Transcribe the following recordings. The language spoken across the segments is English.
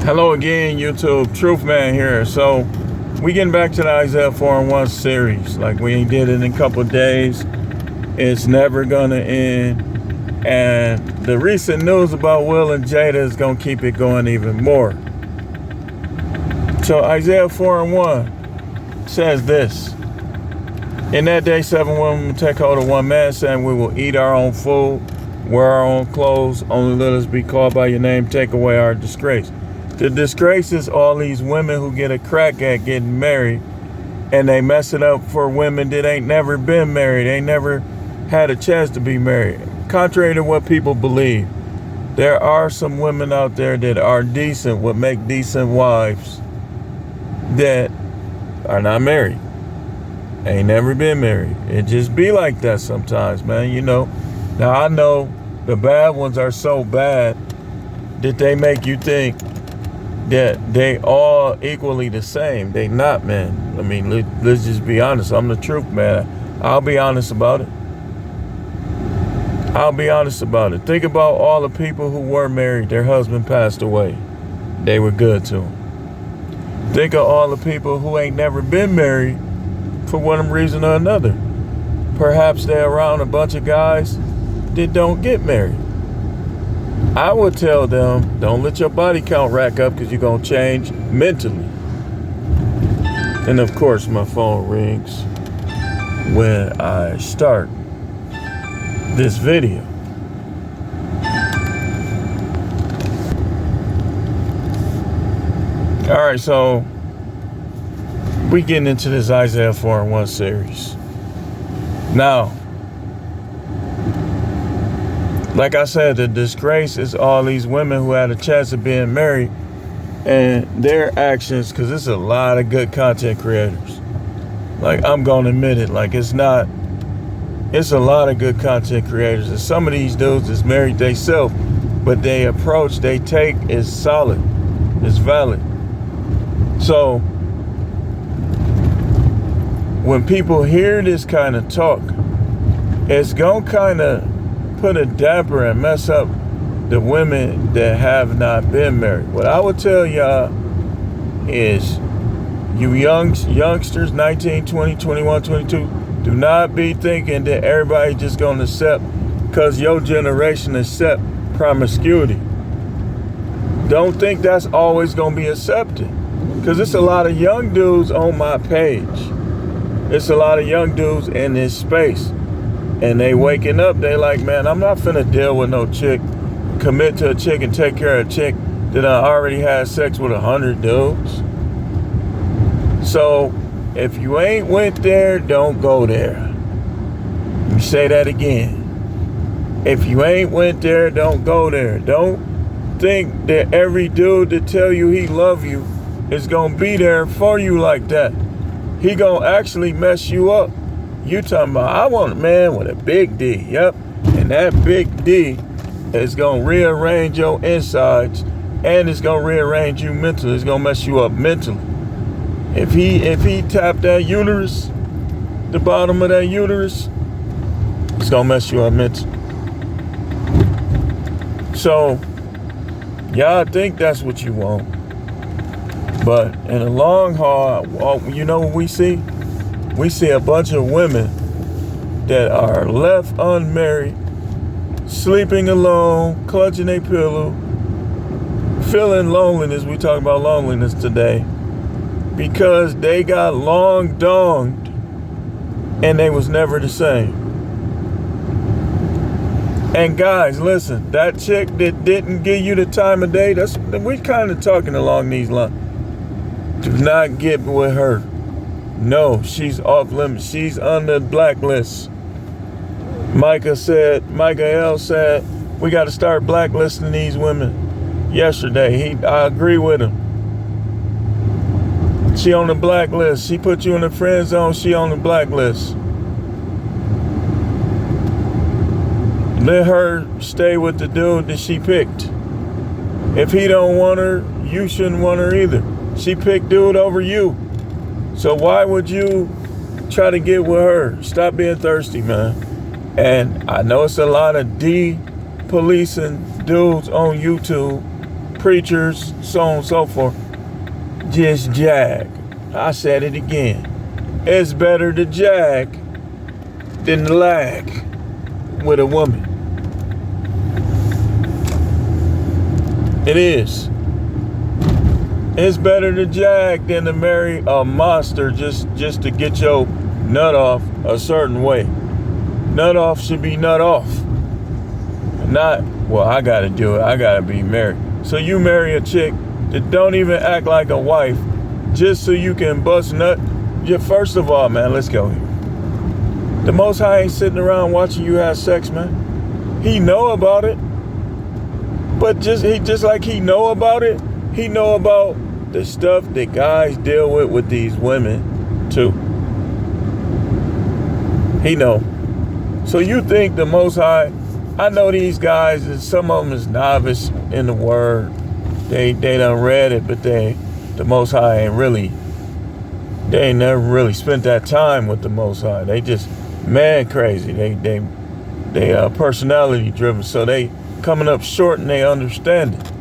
Hello again, YouTube. Truth Man here. So we getting back to the Isaiah 4:1 series. Like we did it in a couple of days. It's never gonna end. And the recent news about Will and Jada is gonna keep it going even more. So Isaiah 4:1 says this. In that day, 7 women will take hold of one man, saying, we will eat our own food, wear our own clothes, only let us be called by your name, take away our disgrace. The disgrace is all these women who get a crack at getting married, and they mess it up for women that ain't never been married, ain't never had a chance to be married. Contrary to what people believe, there are some women out there that are decent, would make decent wives, that are not married, ain't never been married. It just be like that sometimes, man, you know. Now I know the bad ones are so bad that they make you think that they all equally the same. They not, man. I mean, let's just be honest. I'm the truth, man. I'll be honest about it. I'll be honest about it. Think about all the people who were married, their husband passed away. They were good to them. Think of all the people who ain't never been married for one reason or another. Perhaps they're around a bunch of guys that don't get married. I would tell them, don't let your body count rack up because you're going to change mentally. And of course, my phone rings when I start this video. All right, so we getting into this Isaiah 4:1 series. Now, like I said, the disgrace is all these women who had a chance of being married and their actions, because it's a lot of good content creators. Like, I'm going to admit it. Like, it's a lot of good content creators. And some of these dudes is married themselves, but they approach, they take is solid. It's valid. So, when people hear this kind of talk, it's going to kind of put a damper and mess up the women that have not been married. What I would tell y'all is, you youngsters, 19, 20, 21, 22, do not be thinking that everybody just gonna accept because your generation accept promiscuity. Don't think that's always gonna be accepted, because it's a lot of young dudes on my page. It's a lot of young dudes in this space. And they waking up, they like, man, I'm not finna deal with no chick, commit to a chick and take care of a chick that I already had sex with 100 dudes. So if you ain't went there, don't go there. Let me say that again. If you ain't went there, don't go there. Don't think that every dude that tell you he love you is gonna be there for you like that. He gonna actually mess you up. You talking about, I want a man with a big D, yep. And that big D is gonna rearrange your insides, and it's gonna rearrange you mentally. It's gonna mess you up mentally. If he tapped that uterus, the bottom of that uterus, it's gonna mess you up mentally. So, y'all think that's what you want. But in the long haul, you know what we see? We see a bunch of women that are left unmarried, sleeping alone, clutching their pillow, feeling loneliness. We talk about loneliness today, because they got long donged and they was never the same. And guys, listen, that chick that didn't give you the time of day, we kind of talking along these lines. Do not get with her. No, she's off limits. She's on the blacklist. Micah L said, we got to start blacklisting these women yesterday. I agree with him. She on the blacklist. She put you in the friend zone. She on the blacklist. Let her stay with the dude that she picked. If he don't want her, you shouldn't want her either. She picked dude over you. So why would you try to get with her? Stop being thirsty, man. And I know it's a lot of policing dudes on YouTube preachers, so on and so forth, just jag. I said it again. It's better to jag than to lag with a woman. It is. It's better to jag than to marry a monster just to get your nut off a certain way. Nut off should be nut off. Not, well, I gotta do it. I gotta be married. So you marry a chick that don't even act like a wife just so you can bust nut. Yeah, first of all, man, let's go here. The Most High ain't sitting around watching you have sex, man. He know about it. But just like he know about it, he know about the stuff that guys deal with these women too. He know. So you think the Most High, I know these guys, some of them is novice in the word. They done read it, but the Most High they ain't never really spent that time with the Most High. They just man crazy. They personality driven. So they coming up short and they understand it.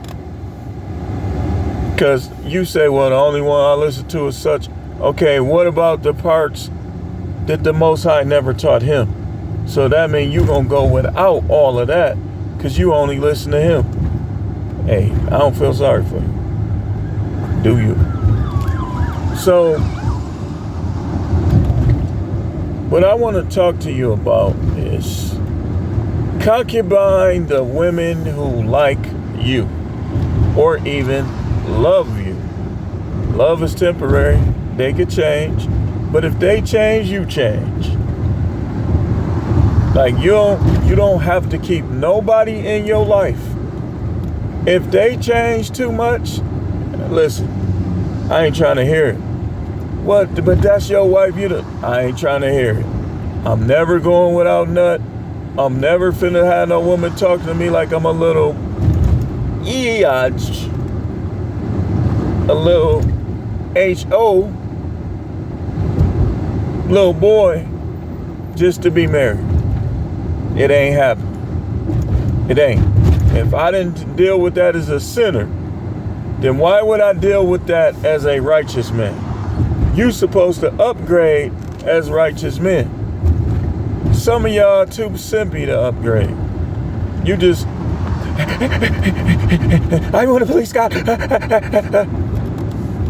Because you say, well, the only one I listen to is such. Okay, what about the parts that the Most High never taught him? So that means you going to go without all of that because you only listen to him. Hey, I don't feel sorry for you. Do you? So, what I want to talk to you about is concubine the women who like you or even love you. Love is temporary. They could change. But if they change, you change. Like you don't have to keep nobody in your life. If they change too much, listen, I ain't trying to hear it. What? But that's your wife. I ain't trying to hear it. I'm never going without nut. I'm never finna have no woman talk to me like I'm a little eeyach. A little H.O. little boy just to be married. It ain't happening. It ain't. If I didn't deal with that as a sinner, then why would I deal with that as a righteous man? You supposed to upgrade as righteous men. Some of y'all too simpy to upgrade. You just I want to please God.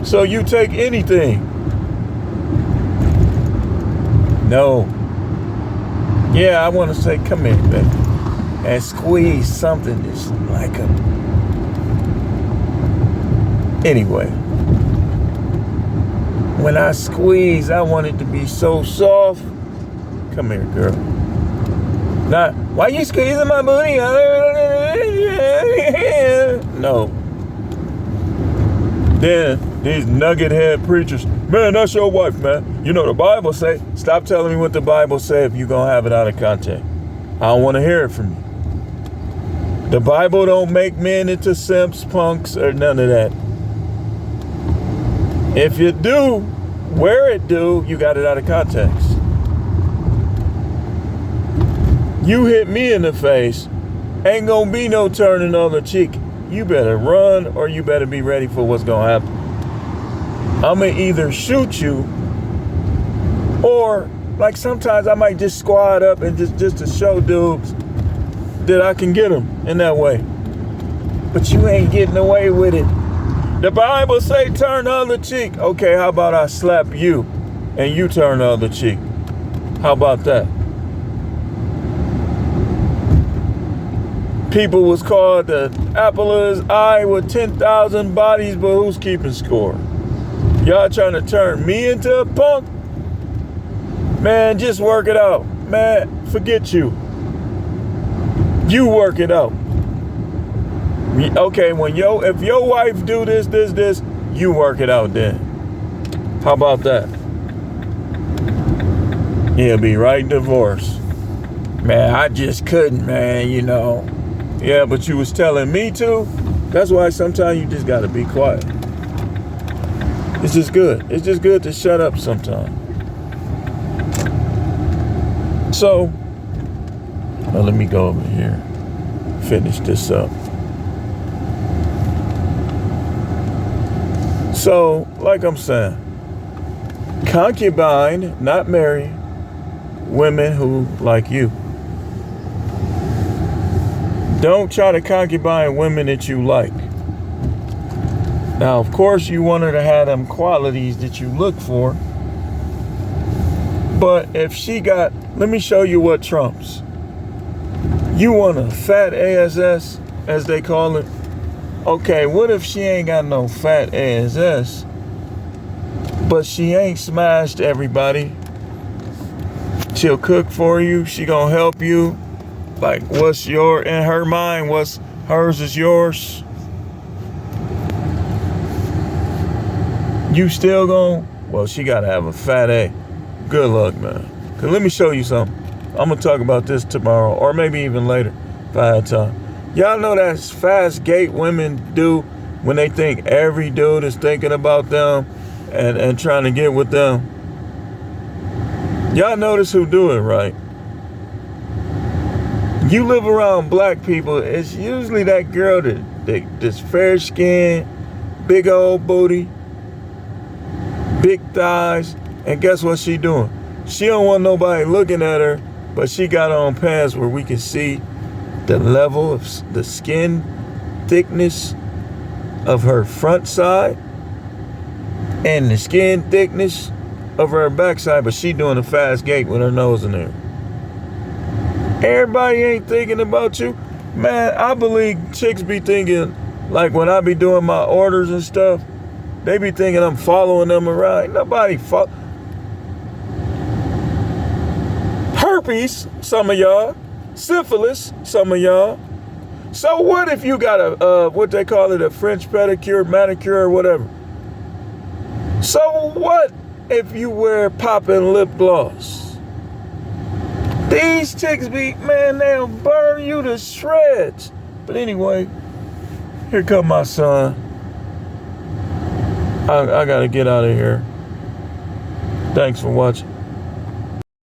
So you take anything. No. Yeah, I want to say, come here, baby, and squeeze something that's like a. Anyway, when I squeeze, I want it to be so soft. Come here, girl. Not, why you squeezing my booty? No. Then these nugget head preachers, man, that's your wife, man. You know the Bible say, stop telling me what the Bible say if you're going to have it out of context. I don't want to hear it from you. The Bible don't make men into simps, punks, or none of that. If you do, where it do, you got it out of context. You hit me in the face, ain't gonna be no turning on the cheek. You better run or you better be ready for what's gonna happen. I'm gonna either shoot you or, like, sometimes I might just squad up and just to show dudes that I can get them in that way. But you ain't getting away with it. The Bible say turn the other cheek. Okay, how about I slap you and you turn the other cheek? How about that? People was called the apple of his eye with 10,000 bodies, but who's keeping score? Y'all trying to turn me into a punk? Man, just work it out. Man, forget you. You work it out. Okay, if your wife do this, you work it out then. How about that? He'll be right divorce. Man, I just couldn't, man, you know. Yeah, but you was telling me to. That's why sometimes you just gotta be quiet. It's just good. It's just good to shut up sometimes. So, well, let me go over here. Finish this up. So, like I'm saying, concubine, not marry, women who like you. Don't try to concubine women that you like. Now, of course, you want her to have them qualities that you look for. But if she got, let me show you what trumps. You want a fat ASS, as they call it. Okay, what if she ain't got no fat ASS, but she ain't smashed everybody? She'll cook for you. She gonna help you. Like, what's in her mind, what's hers is yours. You still gonna, well, she gotta have a fat A. Good luck, man. Cause let me show you something. I'm gonna talk about this tomorrow, or maybe even later, if I had time. Y'all know that fast gait women do when they think every dude is thinking about them and trying to get with them. Y'all notice who do it, right? You live around black people, it's usually that girl that's fair skin, big old booty, big thighs, and guess what she doing? She don't want nobody looking at her, but she got on pants where we can see the level of the skin thickness of her front side and the skin thickness of her backside, but she doing a fast gait with her nose in there. Everybody ain't thinking about you. Man, I believe chicks be thinking, like when I be doing my orders and stuff, they be thinking I'm following them around. Ain't nobody herpes, some of y'all. Syphilis, some of y'all. So what if you got a, what they call it, a French pedicure, manicure, or whatever? So what if you wear poppin' lip gloss? These chicks be, man, they'll burn you to shreds. But anyway, here come my son. I gotta get out of here. Thanks for watching.